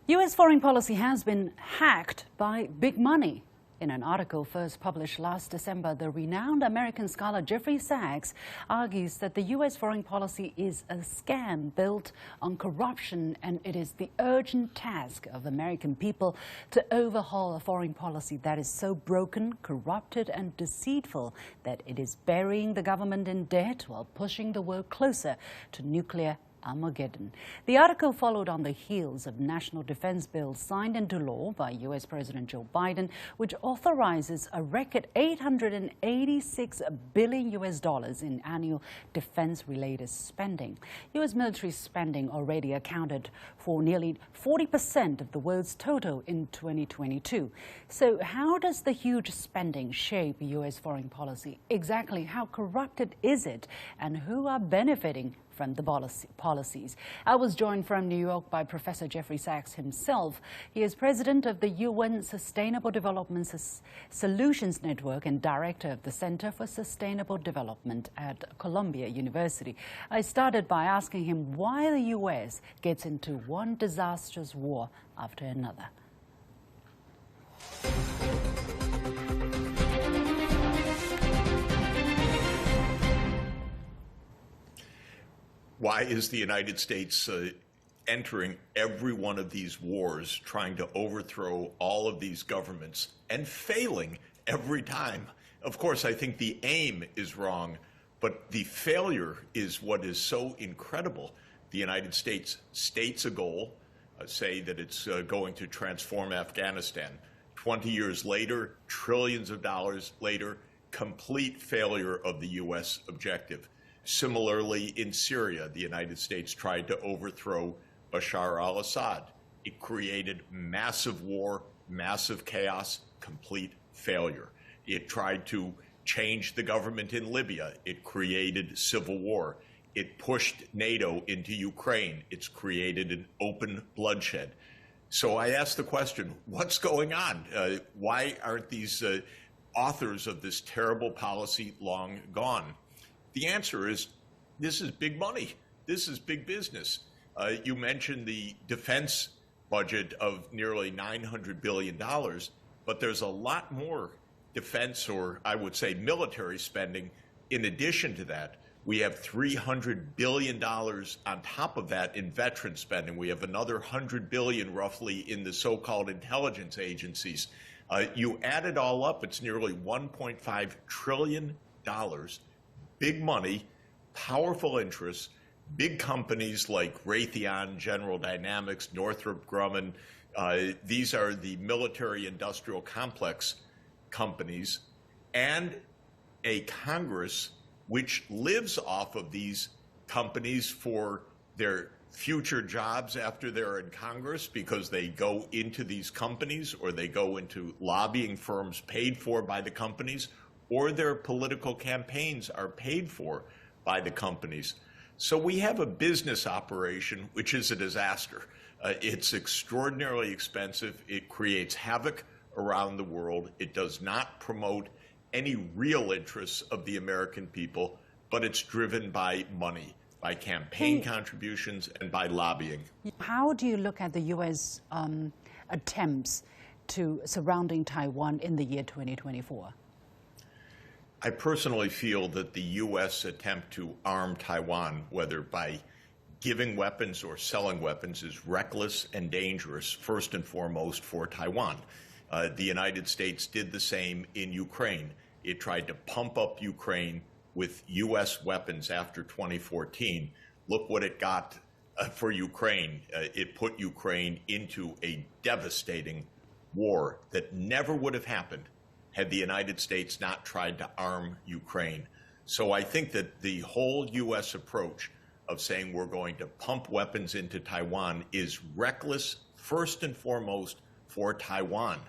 U.S. foreign policy has been hacked by big money. In an article first published last December, the renowned American scholar Jeffrey Sachs argues that the U.S. foreign policy is a scam built on corruption, and it is the urgent task of American people to overhaul a foreign policy that is so broken, corrupted and deceitful that it is burying the government in debt while pushing the world closer to nuclear Armageddon. The article followed on the heels of national defense bills signed into law by U.S. President Joe Biden, which authorizes a record $886 billion in annual defense-related spending. U.S. military spending already accounted for nearly 40% of the world's total in 2022. So how does the huge spending shape U.S. foreign policy? Exactly how corrupted is it, and who are benefiting from the policies? I was joined from New York by Professor Jeffrey Sachs himself. He is president of the UN Sustainable Development Solutions Network and director of the Center for Sustainable Development at Columbia University. I started by asking him why the U.S. gets into one disastrous war after another. Why is the United States entering every one of these wars, trying to overthrow all of these governments and failing every time? Of course, I think the aim is wrong, but the failure is what is so incredible. The United States states a goal, say that it's going to transform Afghanistan. 20 years later, trillions of dollars later, complete failure of the U.S. objective. Similarly, in Syria, the United States tried to overthrow Bashar al-Assad. It created massive war, massive chaos, complete failure. It tried to change the government in Libya. It created civil war. It pushed NATO into Ukraine. It's created an open bloodshed. So I ask the question, what's going on? Why aren't these authors of this terrible policy long gone? The answer is, this is big money. This is big business. You mentioned the defense budget of nearly $900 billion, but there's a lot more defense, or I would say military spending in addition to that. We have $300 billion on top of that in veteran spending. We have another $100 billion roughly in the so-called intelligence agencies. You add it all up, it's nearly $1.5 trillion. Big money, powerful interests, big companies like Raytheon, General Dynamics, Northrop Grumman. These are the military-industrial complex companies, and a Congress which lives off of these companies for their future jobs after they're in Congress, because they go into these companies or they go into lobbying firms paid for by the companies, or their political campaigns are paid for by the companies. So we have a business operation which is a disaster. It's extraordinarily expensive. It creates havoc around the world. It does not promote any real interests of the American people, but it's driven by money, by campaign contributions and by lobbying. How do you look at the U.S. Attempts to surrounding Taiwan in the year 2024? I personally feel that the U.S. attempt to arm Taiwan, whether by giving weapons or selling weapons, is reckless and dangerous, first and foremost for Taiwan. The United States did the same in Ukraine. It tried to pump up Ukraine with U.S. weapons after 2014. Look what it got for Ukraine. It put Ukraine into a devastating war that never would have happened had the United States not tried to arm Ukraine. So I think that the whole U.S. approach of saying we're going to pump weapons into Taiwan is reckless, first and foremost, for Taiwan.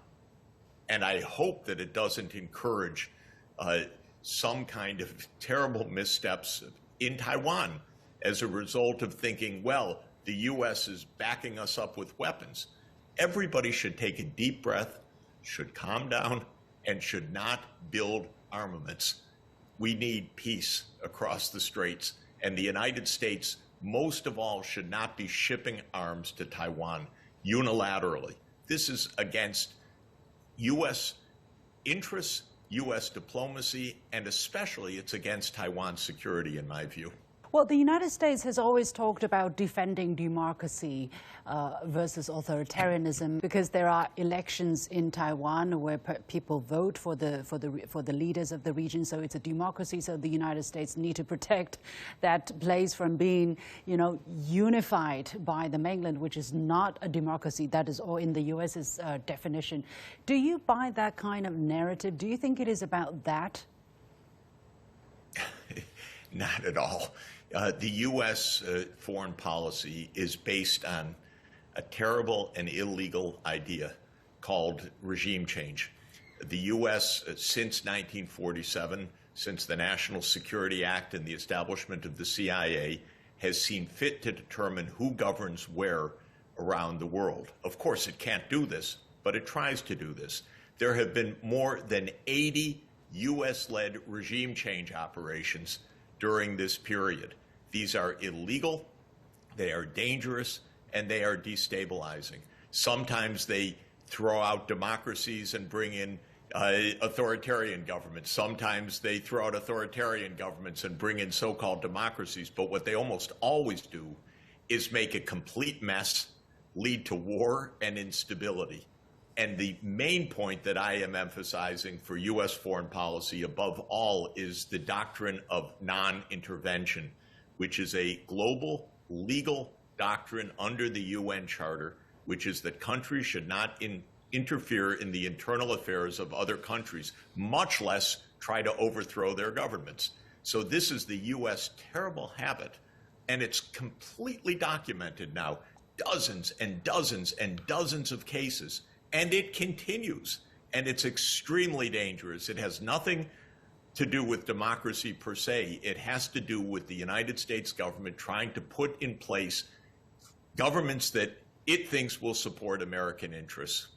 And I hope that it doesn't encourage some kind of terrible missteps in Taiwan as a result of thinking, well, the U.S. is backing us up with weapons. Everybody should take a deep breath, should calm down, and should not build armaments. We need peace across the straits, and the United States, most of all, should not be shipping arms to Taiwan. unilaterally. This is against U.S. interests, U.S. diplomacy, and especially it's against Taiwan's security, in my view. Well, the United States has always talked about defending democracy versus authoritarianism because there are elections in Taiwan where people vote for the leaders of the region. So it's a democracy. So the United States need to protect that place from being, unified by the mainland, which is not a democracy. That is all in the U.S.'s definition. Do you buy that kind of narrative? Do you think it is about that? Not at all. The U.S. Foreign policy is based on a terrible and illegal idea called regime change. The U.S., since 1947, since the National Security Act and the establishment of the CIA, has seen fit to determine who governs where around the world. Of course, it can't do this, but it tries to do this. There have been more than 80 U.S.-led regime change operations during this period. These are illegal, they are dangerous, and they are destabilizing. Sometimes they throw out democracies and bring in authoritarian governments. Sometimes they throw out authoritarian governments and bring in so-called democracies. But what they almost always do is make a complete mess, lead to war and instability. And the main point that I am emphasizing for U.S. foreign policy above all is the doctrine of non-intervention, which is a global legal doctrine under the UN Charter, which is that countries should not interfere in the internal affairs of other countries, much less try to overthrow their governments. So this is the U.S. terrible habit, and it's completely documented now, dozens and dozens and dozens of cases, and it continues, and it's extremely dangerous. It has nothing to do with democracy per se. It has to do with the United States government trying to put in place governments that it thinks will support American interests.